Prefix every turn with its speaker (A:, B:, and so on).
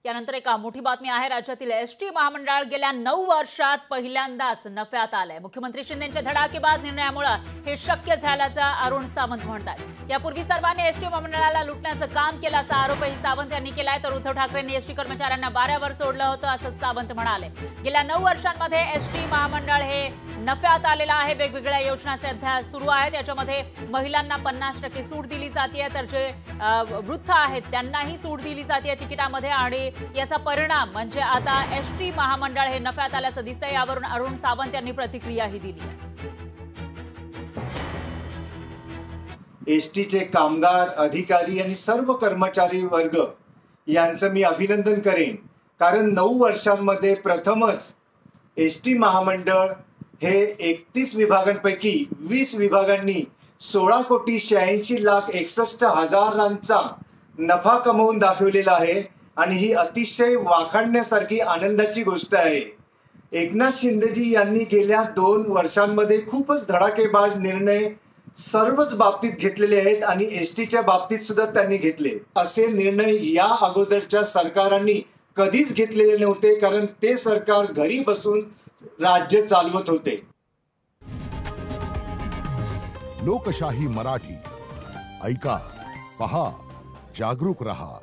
A: यानंतर एक मोठी बातमी आहे। राज्यातील एसटी महामंडळ गेल्या 9 वर्षात पहिल्यांदाच नफ्यात आलंय। मुख्यमंत्री शिंदेंच्या धडाकेबाज निर्णयामुळे हे शक्य झाल्याचं अरुण सावंत म्हणतात। यापूर्वी सर्वांनी एसटी महामंडळाला लुटण्याचं काम केलं असा आरोपही सावंत यांनी केलाय। तर उद्धव ठाकरेंनी एसटी कर्मचाऱ्यांना वाऱ्यावर सोडलं होतं असं सावंत म्हणाले। गेल्या 9 वर्षांमध्ये एसटी महामंडळ हे नफ्यात आलेलं आहे। वेगवेगळ्या योजना सध्या सुरू आहेत। याच्यामध्ये महिलांना 50% सूट दिली जाते, तर जे वृद्ध आहेत त्यांनाही सूट दिली जाते तिकिटामध्ये, आणि याचा परिणाम म्हणजे आता एसटी महामंडळ हे नफ्यात आल्याचं दिसतंय। यावरून अरुण सावंत यांनी प्रतिक्रियाही दिली आहे।
B: एसटीचे कामगार, अधिकारी आणि सर्व कर्मचारी वर्ग यांचं मी अभिनंदन करेन, कारण 9 वर्षांमध्ये प्रथमच एसटी महामंडळ हे 31 विभागांपैकी 20 विभागांनी 16,86,61,000 नफा कमवून दाखवलेला आहे, आणि ही अतिशय वाखाणण्यासारखी आनंदाची गोष्ट आहे। एकनाथ शिंदेजी यांनी गेल्या 2 वर्षांमध्ये खूपच धडाकेबाज निर्णय सर्वच बाबतीत घेतलेले आहेत, आणि एसटीच्या बाबतीत सुद्धा त्यांनी घेतले। असे निर्णय या अगोदरच्या सरकारांनी कधीच घेतलेले नव्हते, कारण ते सरकार घरी बसून राज्य चालवत होते।
C: लोकशाही मराठी ऐका, पहा, जागरूक रहा।